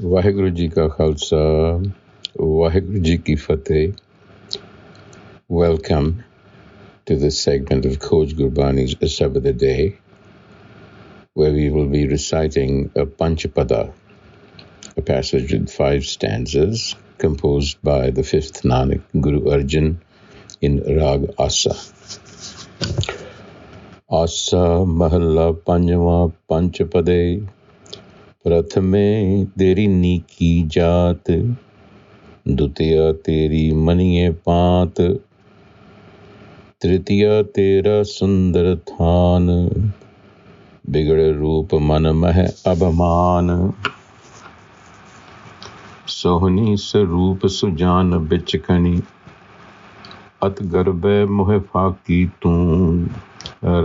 ਵਾਹਿਗੁਰੂ ਜੀ ਕਾ ਖਾਲਸਾ ਵਾਹਿਗੁਰੂ ਜੀ ਕੀ ਫਤਿਹ. Welcome to this segment of Coach Gurbani's a-sabad-a-day, where we will be reciting a Panchapada, a passage with 5 stanzas composed by the 5th Nanak, Guru Arjan, in Rag Asa. Asa Mahalla Panjava Panchapade Prathame Teri Niki Jaat Dutiya Teri Maniye Paat Tritiya Tera Sundar Than Bigad Roop Man Mah Abhaman Sohni Saroop Sujan Bichkani At Garbe Mohe Faki Tum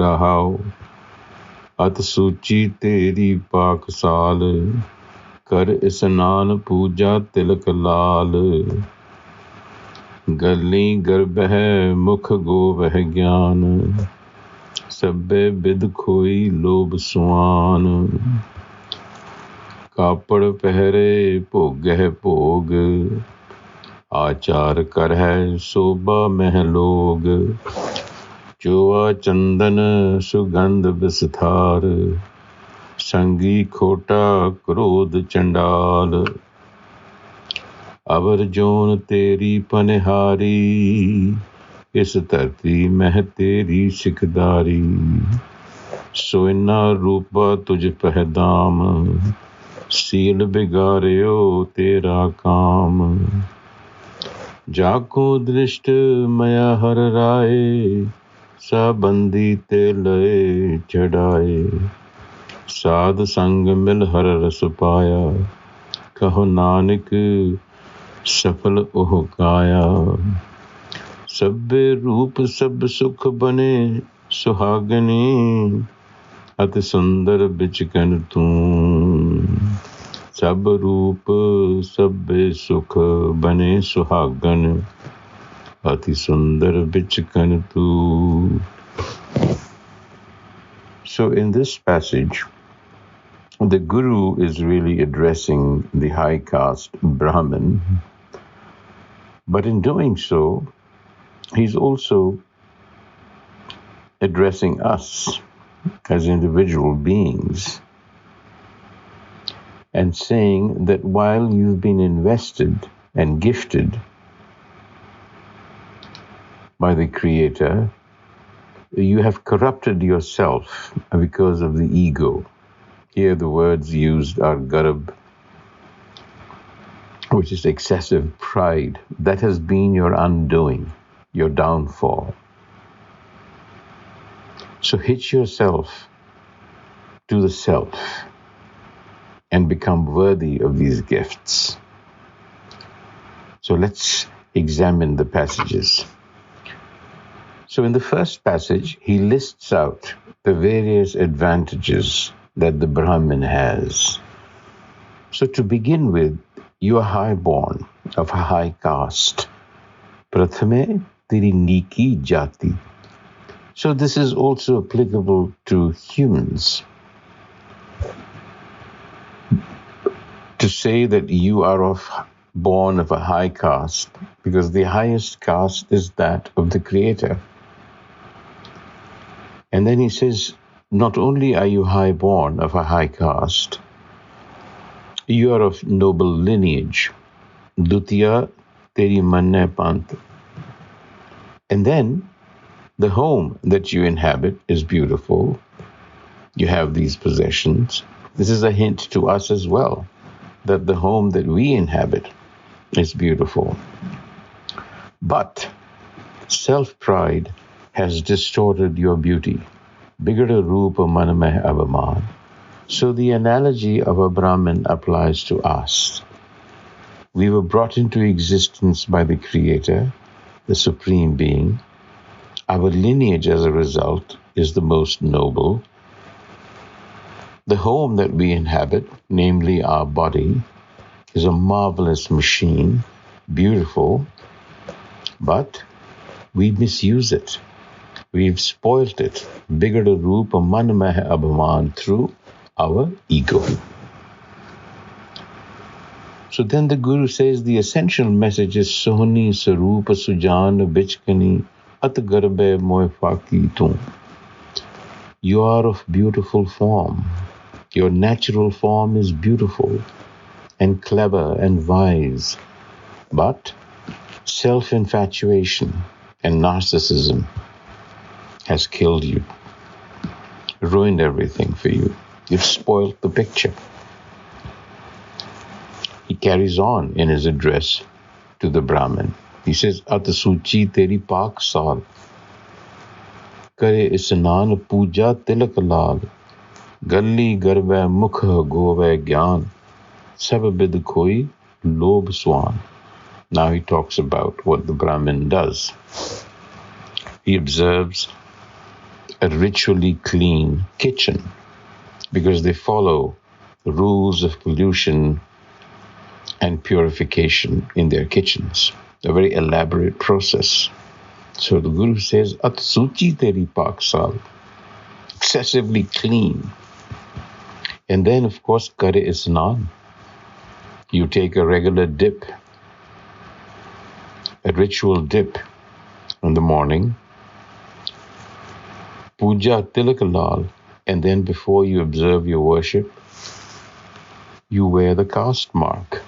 Rahao अत सूची तेरी पाकसाल कर स्नान पूजा तिलक लाल गली गर्भ मुख गोवह ज्ञान सब्बे बिद खोई लोभ सुआन कापड़ पहरे भोगह भोग आचार कर है शोभा मह लोग चोआ चंदन सुगंध विस्तार संगी खोटा क्रोध चंडाल अवर जोन तेरी पनिहारी इस धरती मह तेरी सिखदारी सोइना रूपा तुझ पहदाम सील बिगाड़ियो तेरा काम जाको दृष्ट मया हर राय साबंदी ते लए चढ़ाए साध संग मिल हर रस पाया कहो नानक सफल ओह काया सब्बे रूप सब सुख बने सुहागने अति सुंदर बिचकन तू सब रूप सब्बे सुख बने सुहागन Ati Sundar Bichkan tu. So in this passage, the Guru is really addressing the high caste Brahmin, but in doing so, he's also addressing us as individual beings and saying that while you've been invested and gifted by the Creator, you have corrupted yourself because of the ego. Here the words used are garab, which is excessive pride. That has been your undoing, your downfall. So hitch yourself to the self and become worthy of these gifts. So let's examine the passages. So in the first passage, he lists out the various advantages that the Brahmin has. So to begin with, you are high-born of a high caste. Prathame Teri Niki Jaat. So this is also applicable to humans. To say that you are born of a high caste, because the highest caste is that of the Creator. And then he says, not only are you high-born of a high caste, you are of noble lineage. Dutiya Teri Manne Pant. And then the home that you inhabit is beautiful. You have these possessions. This is a hint to us as well, that the home that we inhabit is beautiful. But self-pride has distorted your beauty. Bigada Rupa Manameh Avaman. So the analogy of a Brahmin applies to us. We were brought into existence by the Creator, the Supreme Being. Our lineage as a result is the most noble. The home that we inhabit, namely our body, is a marvelous machine, beautiful, but we misuse it. We've spoilt it. Bigada Rupa Man Mah Abhaman through our ego. So then the Guru says the essential message is Sohni Sarupa Sujan Bichkani At Garbe Moefaki Tu. You are of beautiful form. Your natural form is beautiful and clever and wise. But self-infatuation and narcissism has killed you, ruined everything for you. You've spoiled the picture. He carries on in his address to the Brahmin. He says, At Suchi Teri Pak Sal, Kare Isnan Puja Tilak Lal, Galli Garve Mukha Gove Gyan, Sababid Koi Lob Swan. Now he talks about what the Brahmin does. He observes a ritually clean kitchen because they follow the rules of pollution and purification in their kitchens. A very elaborate process. So the Guru says, At Suchi Teri Pak Sal, excessively clean. And then, of course, Kare Isnan. You take a regular dip, a ritual dip in the morning, Puja Tilak Lal, and then before you observe your worship, you wear the caste mark.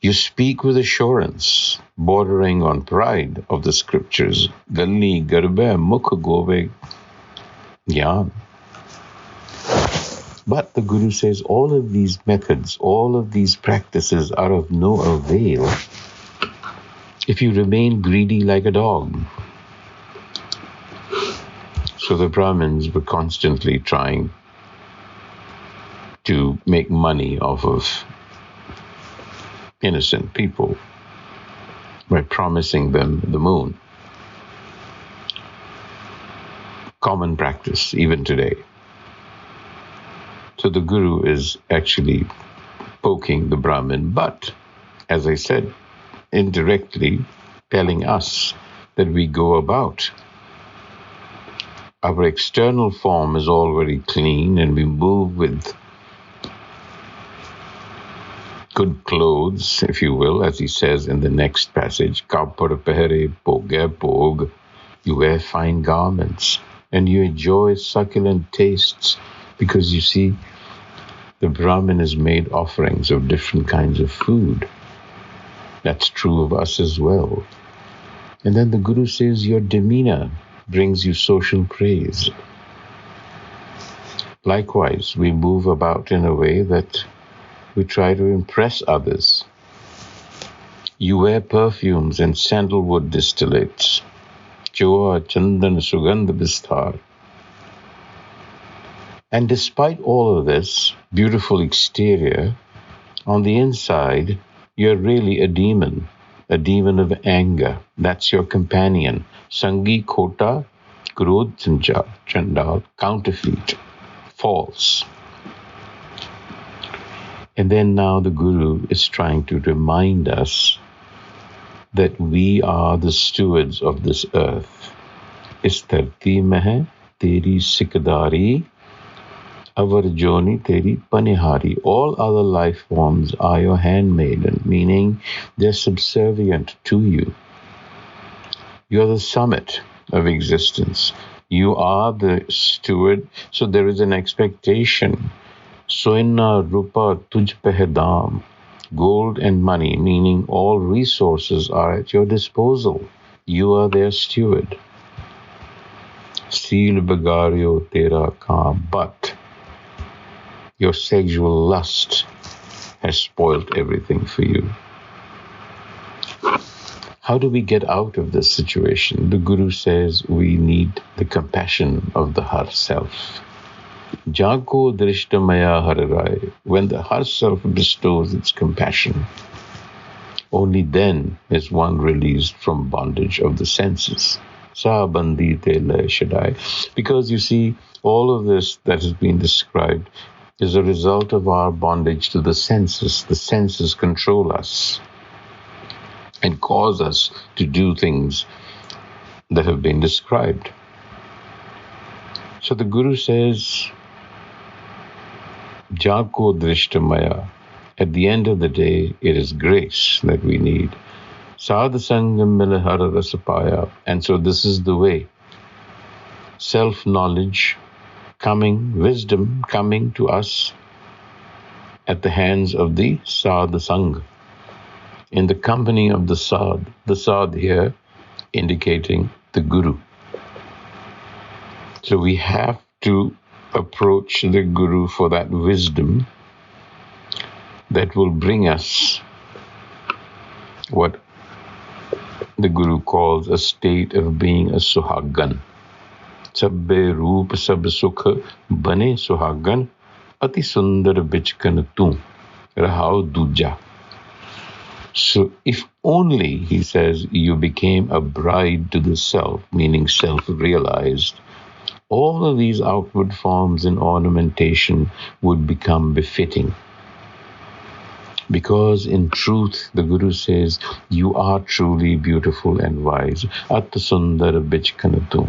You speak with assurance, bordering on pride of the scriptures. Galli Garbe Mukh Gove Gyan. But the Guru says all of these methods, all of these practices are of no avail if you remain greedy like a dog. So the Brahmins were constantly trying to make money off of innocent people by promising them the moon. Common practice even today. So the Guru is actually poking the Brahmin, but as I said, indirectly telling us that we go about. Our external form is already clean and we move with good clothes, if you will, as he says in the next passage, Kapar pehre poge pog, you wear fine garments and you enjoy succulent tastes because you see the Brahmin has made offerings of different kinds of food. That's true of us as well. And then the Guru says your demeanor brings you social praise. Likewise, we move about in a way that we try to impress others. You wear perfumes and sandalwood distillates. Choa Chandan Sugandh Bistar. And despite all of this beautiful exterior, on the inside, you're really a demon of anger. That's your companion. Sangi Khota, Krodh Chandal, counterfeit, false. And then now the Guru is trying to remind us that we are the stewards of this earth. Is dharti mein hai teri sikdari, avarjoni teri panihari. All other life forms are your handmaiden, meaning they're subservient to you. You're the summit of existence. You are the steward, so there is an expectation. Soina rupa tuj peh daam. Gold and money, meaning all resources are at your disposal. You are their steward. Seal bagario tera kaam. But your sexual lust has spoiled everything for you. How do we get out of this situation? The Guru says we need the compassion of the Har Self. Jako drishtamaya hararai. When the Har Self bestows its compassion, only then is one released from bondage of the senses. Sa bandi te le shadai. Because you see, all of this that has been described is a result of our bondage to the senses. The senses control us and cause us to do things that have been described. So the Guru says, Jako drishtamaya, At the end of the day, it is grace that we need. Sadh sangam mile har ras paya. And so this is the way. Self-knowledge coming, wisdom coming to us at the hands of the Sadh Sangh, in the company of the Sadh here indicating the Guru. So we have to approach the Guru for that wisdom that will bring us what the Guru calls a state of being a Suhagan. Sabbe roop sab sukh bane Suhagan, ati sundar bichkan tu rahao duja. So if only, he says, you became a bride to the self, meaning self-realized, all of these outward forms and ornamentation would become befitting. Because in truth, the Guru says, you are truly beautiful and wise. At sundar bichkanatu.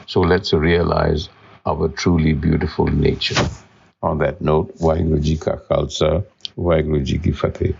So let's realize our truly beautiful nature. On that note, Waheguru Ji Ka Khalsa, Waheguru Ji Ki Fateh.